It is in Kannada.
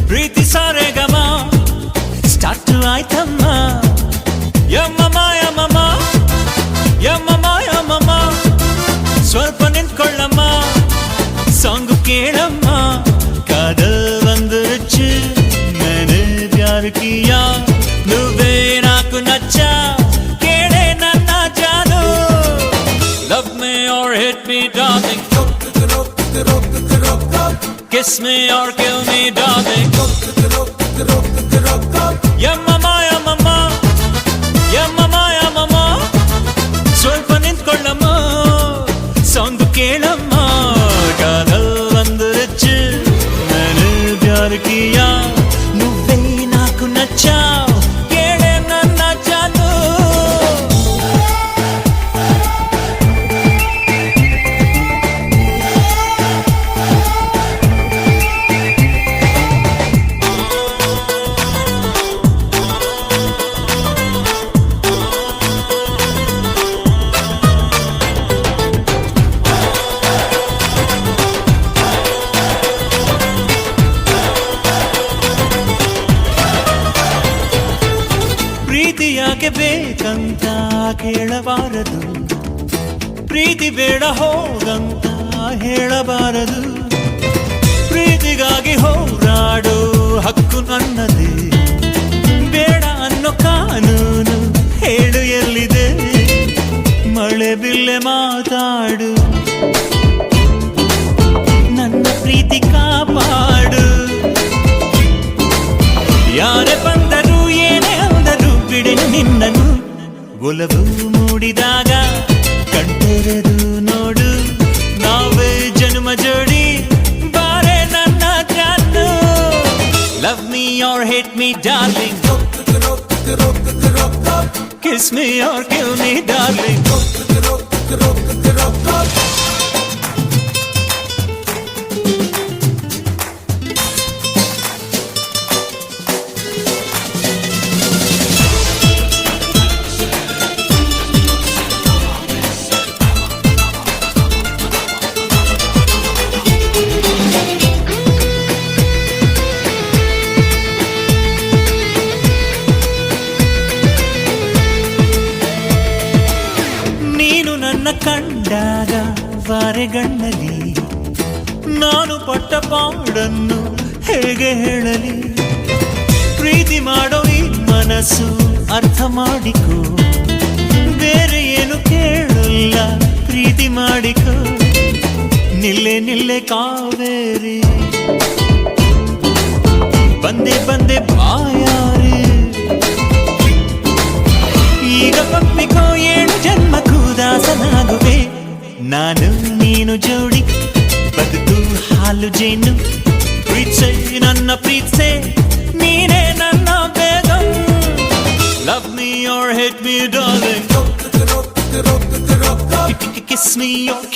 ಪ್ರೀತಿ ಸಾರೆಗಮ ಸ್ಟಾರ್ಟ್ ಆಯ್ತಮ್ಮ ಯಮ್ಮಮ್ಮ ಯಮ್ಮಮ್ಮ ಯಮ್ಮಮ್ಮ ಯಮ್ಮಮ್ಮ ಸ್ವಲ್ಪ ನಿಂತ್ಕೊಳ್ಳಮ್ಮ ಸಾಂಗು ಕೇಳಮ್ಮ ಕಾದಲ್ ಬಂದಿರುಚು मैंने प्यार किया నువ్వే నాకు నచ్చా కేడే నన్న Janu love me or hit me darling kiss me or kill me darling yamama yamama yamama yamama ಸ್ವಲ್ಪ ನಿಂತ್ಕೊಳ್ಳಮ್ಮ ಸಾಂಗ್ ಕೇಳಮ್ಮ ಕಾದಲ್ ಬಂದಿರುಚು मैंने प्यार किया నువ్వే నాకు నచ్చావ్ కేడే నన్న జాను ಪ್ರೀತಿ ಯಾಕೆ ಬೇಕಂತ ಕೇಳಬಾರದು ಪ್ರೀತಿ ಬೇಡ ಹೋಗಂತ ಹೇಳಬಾರದು ಪ್ರೀತಿಗಾಗಿ ಹೋರಾಡೋ ಹಕ್ಕು ನನ್ನದೇ ಬೇಡ ಅನ್ನೋ ಕಾನೂನು ಹೇಳು ಎಲ್ಲಿದೆ ಮಳೆ ಬಿಲ್ಲೆ ಮಾತಾಡು ನನ್ನ ಪ್ರೀತಿ ಕಾಪಾಡು ಯಾರೇ ಬಂದರು ಏನೇ ಅಂದರು ಬಿಡೆನು ನಿನ್ನನು ಒಲವು ಮೂಡಿದಾಗ ಕಣ್ತೆರೆದು ನೋಡು ನಾವೇ ಜನ್ಮ ಜೋಡಿ ಬಾರೆ ನನ್ನ ಜಾನು love me or hate me darling kiss me R kill me darling ಕಂಡಾಗ ವಾರೆಗಣ್ಣಲಿ ನಾನು ಪಟ್ಟ ಪಾಡನ್ನು ಹೇಗೆ ಹೇಳಲಿ ಪ್ರೀತಿ ಮಾಡೋ ಈ ಮನಸ್ಸು ಅರ್ಥ ಮಾಡಿಕೋ ಬೇರೆ ಏನು ಕೇಳಲ್ಲ ಪ್ರೀತಿ ಮಾಡಿಕೋ ನಿಲ್ಲೆ ನಿಲ್ಲೆ ಕಾವೇರಿ ಬಂದೆ ಬಂದೆ ಬಾಯಾರಿ ಈಗ ಪಪ್ಪಿಕೋ ಏಳು ಜನ್ಮಕ್ಕೂ ದಾಸನಾಗುವೆ ನಾನು ನೀನು ಜೋಡಿ ಬದುಕು ಹಾಲು ಜೇನು ಪ್ರೀತ್ಸೆ ನನ್ನ ಪ್ರೀತ್ಸೆ ನೀನೇ ನನ್ನ ಬೇಗ love me or hate me darling kiss me R